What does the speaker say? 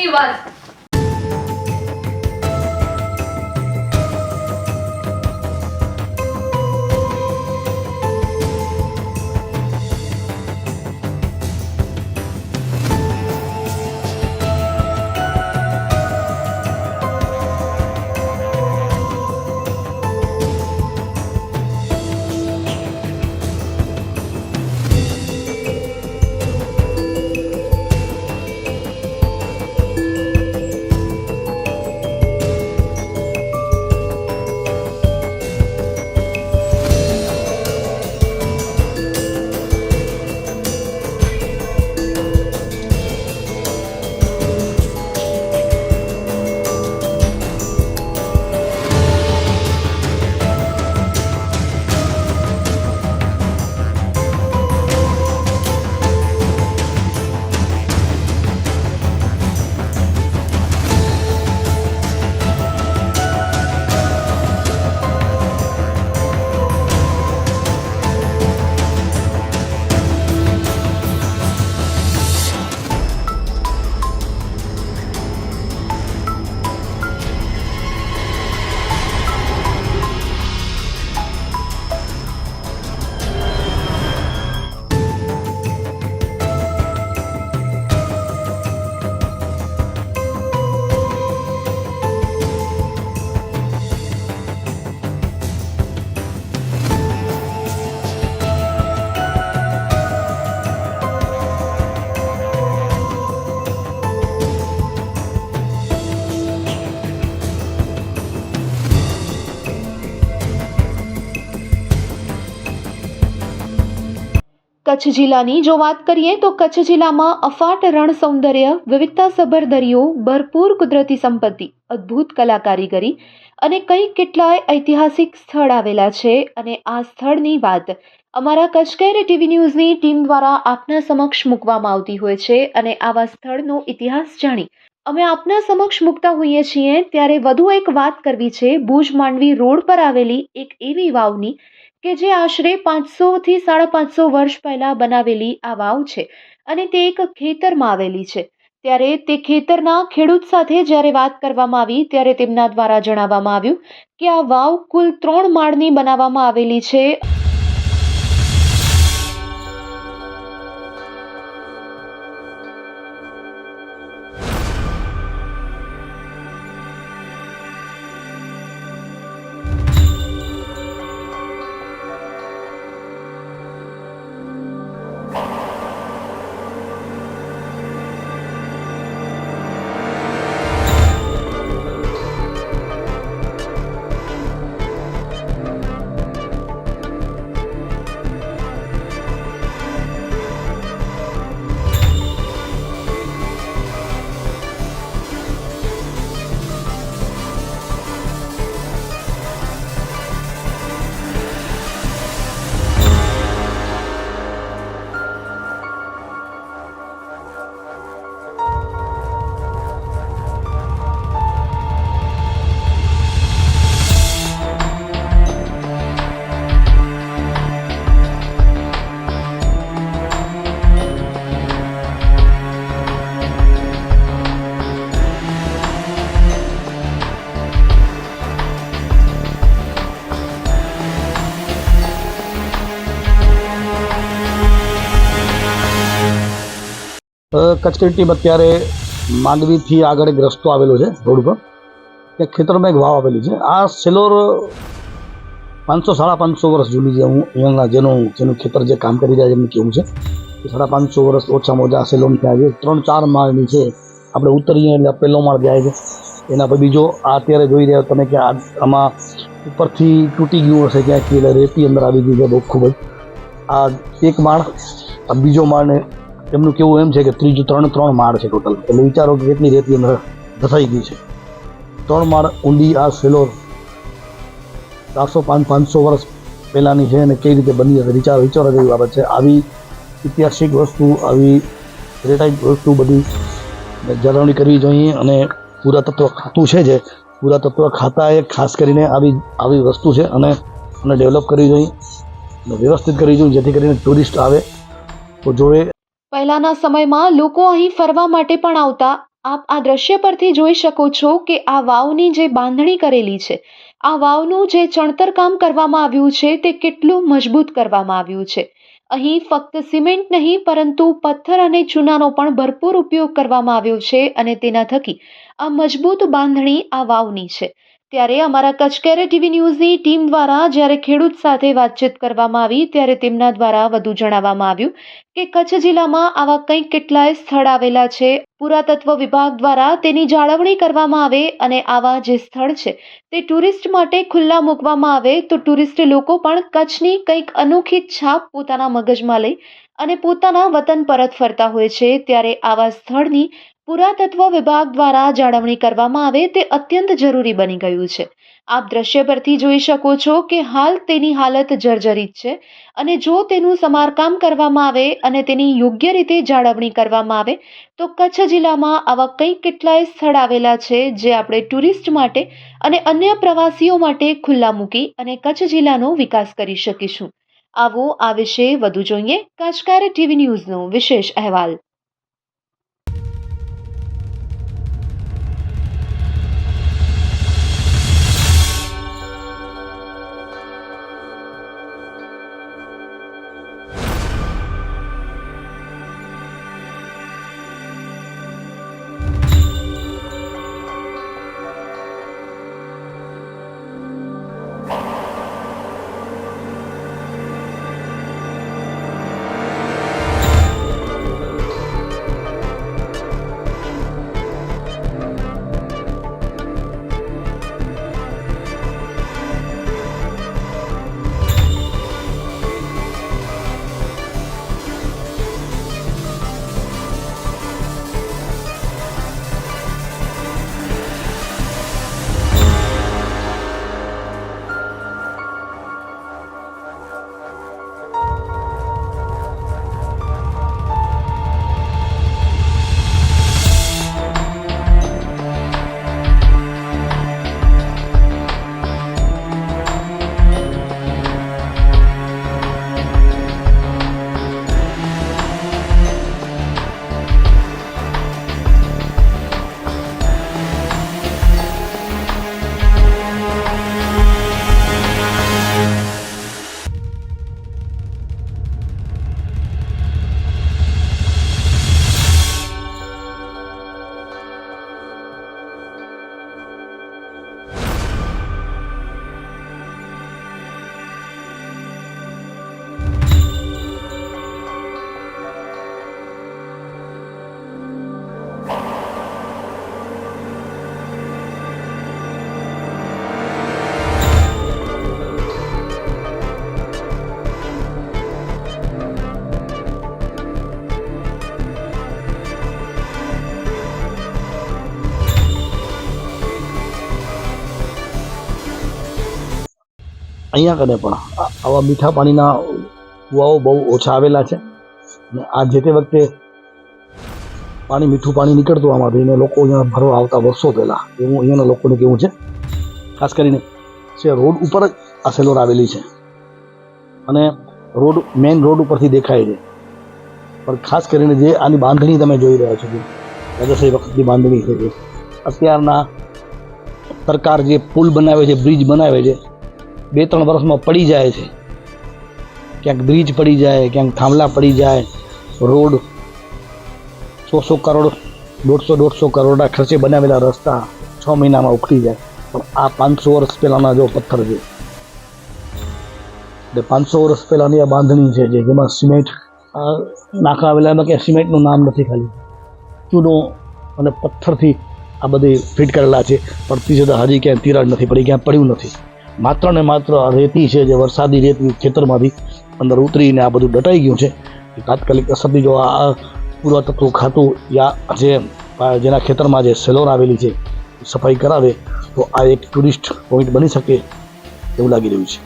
Festival. Kutch જિલ્લાની જો વાત કરીએ તો કચ્છ જિલ્લામાં અફાટ રણ સૌંદર્ય, વિવિધતાસભર દરિયો, ભરપૂર કુદરતી સંપત્તિ, અદ્ભુત કલા કારીગરી અને કંઈક કેટલાય ઐતિહાસિક સ્થળ આવેલા છે અને આ સ્થળની વાત અમારા કચ્છ કેર ટીવી ન્યૂઝની ટીમ દ્વારા આપના સમક્ષ મૂકવામાં આવતી હોય છે અને આવા સ્થળનો ઇતિહાસ જાણી અમે આપના સમક્ષ મૂકતા હોઈએ છીએ ત્યારે વધુ એક વાત કરવી છે ભુજ માંડવી રોડ પર આવેલી એક એવી વાવની કે જે આશરે 500 થી 550 વર્ષ પહેલા બનાવેલી આ વાવ છે અને તે એક ખેતરમાં આવેલી છે। ત્યારે તે ખેતરના ખેડૂત સાથે જ્યારે વાત કરવામાં આવી ત્યારે તેમના દ્વારા જણાવવામાં આવ્યું કે આ વાવ કુલ 3 માળની બનાવવામાં આવેલી છે। કચ્છ કેર ટીમ અત્યારે માંડવીથી આગળ એક રસ્તો આવેલો છે રોડ પર, ત્યાં ખેતરમાં એક વાવ આવેલી છે। આ સેલોર 500-550 વર્ષ જૂની છે। હું અહીંયાના જેનું ખેતર જે કામ કરી રહ્યા છે એમને કેવું છે કે 550 વર્ષ ઓછામાં ઓછા આ સેલોમ ત્યાં છે। 3-4 માળની છે, આપણે ઉતરીએ એટલે પહેલો માળ જાય છે, એના પર બીજો આ અત્યારે જોઈ રહ્યા તમે કે આમાં ઉપરથી તૂટી ગયું હશે ક્યાંક એટલે રેતી અંદર આવી ગઈ છે બહુ ખૂબ જ। આ એક માળ, આ બીજો માળ ને એમનું કેવું એમ છે કે ત્રીજું 3 માળ છે ટોટલ, એટલે વિચારો કે કેટલી રેતી અંદર ધસાઈ ગઈ છે। 3 માળ ઊંડી આ સેલોર 400-500 વર્ષ પહેલાંની છે અને કઈ રીતે બની હશે વિચારવા જેવી બાબત છે। આવી ઐતિહાસિક વસ્તુ, આવી હેરિટેજ વસ્તુ બધી જાળવણી કરવી જોઈએ અને પુરાતત્વ ખાતું છે જે પુરાતત્વ ખાતાએ ખાસ કરીને આવી વસ્તુ છે અને ડેવલપ કરવી જોઈએ અને વ્યવસ્થિત કરવી જોઈએ જેથી કરીને ટુરિસ્ટ આવે તો જોવે। પહેલાના સમયમાં લોકો અહીં ફરવા માટે પણ આવતા આપ આ દ્રશ્ય પરથી જોઈ શકો છો કે આ વાવની જે બાંધણી કરેલી છે, આ વાવનું જે ચણતર કામ કરવામાં આવ્યું છે તે કેટલું મજબૂત કરવામાં આવ્યું છે. અહીં ફક્ત સિમેન્ટ નહીં પરંતુ પથ્થર અને ચૂનાનો પણ ભરપૂર ઉપયોગ કરવામાં આવ્યો છે અને તેના થકી આ મજબૂત બાંધણી આ વાવની છે. ત્યારે અમારા કચ્છ કેરે ટીવી ન્યૂઝની ટીમ દ્વારા જ્યારે ખેડૂત સાથે વાતચીત કરવામાં આવી ત્યારે તેમના દ્વારા વધુ જણાવવામાં આવ્યું કે કચ્છ જિલ્લામાં આવા કંઈક કેટલાય સ્થળ આવેલા છે. પુરાતત્વ વિભાગ દ્વારા તેની જાળવણી કરવામાં આવે અને આવા જે સ્થળ છે તે ટુરિસ્ટ માટે ખુલ્લા મૂકવામાં આવે તો ટુરિસ્ટ લોકો પણ કચ્છની કંઈક અનોખી છાપ પોતાના મગજમાં લઈ અને પોતાના વતન પરત ફરતા હોય છે. ત્યારે આવા સ્થળની પુરાતત્વ વિભાગ દ્વારા જાળવણી કરવામાં આવે તે અત્યંત જરૂરી બની ગયું છે. આપ દ્રશ્ય પરથી જોઈ શકો છો કે હાલ તેની હાલત જર્જરિત છે અને જો તેનું સમારકામ કરવામાં આવે અને તેની યોગ્ય રીતે જાળવણી કરવામાં આવે તો કચ્છ જિલ્લામાં આવા કંઈક કેટલાય સ્થળ આવેલા છે જે આપણે ટુરિસ્ટ માટે અને અન્ય પ્રવાસીઓ માટે ખુલ્લા મૂકી અને કચ્છ જિલ્લાનો વિકાસ કરી શકીશું. આવો આ વિશે વધુ જોઈએ કચ્છ કેરે ટીવી ન્યૂઝનો વિશેષ અહેવાલ. અહીંયા કને પણ આવા મીઠા પાણીના કૂવાઓ બહુ ઓછા આવેલા છે અને આ જે તે વખતે મીઠું પાણી નીકળતું આમાંથી ને લોકો અહીંયા ભરવા આવતા વર્ષો પહેલાં એવું અહીંયાના લોકોને કેવું છે. ખાસ કરીને રોડ ઉપર જ આ સેલોર આવેલી છે અને મેઇન રોડ ઉપરથી દેખાય છે. પણ ખાસ કરીને જે આની બાંધણી તમે જોઈ રહ્યા છો રાજ્યશ્રી વખતની બાંધણી છે, અત્યારના સરકાર જે પુલ બનાવે છે, બ્રિજ બનાવે છે, 2-3 વર્ષમાં પડી જાય છે. ક્યાંક બ્રિજ પડી જાય, ક્યાંક થાંભલા પડી જાય, રોડ 100 કરોડ 150 કરોડના ખર્ચે બનાવેલા રસ્તા 6 મહિનામાં ઉખડી જાય. પણ આ 500 વર્ષ પહેલાંના જો પથ્થર છે એટલે 500 વર્ષ પહેલાંની આ બાંધણી છે જેમાં સિમેન્ટ નાખા આવેલા, એમાં ક્યાંય સિમેન્ટનું નામ નથી, ખાલી ચૂનો અને પથ્થરથી આ બધી ફિટ કરેલા છે. પણ તે છતાં હજી ક્યાંય તિરાડ નથી પડી, ક્યાંય પડ્યું નથી. માત્ર ને માત્ર રેતી છે, જે વરસાદી રેતી ખેતરમાંથી અંદર ઉતરીને આ બધું દટાઈ ગયું છે. તાત્કાલિક અસરથી જો આ પુરાતત્વ ખાતું યા જેના ખેતરમાં જે સેલોર આવેલી છે સફાઈ કરાવે તો આ એક ટુરિસ્ટ પોઈન્ટ બની શકે એવું લાગી રહ્યું છે.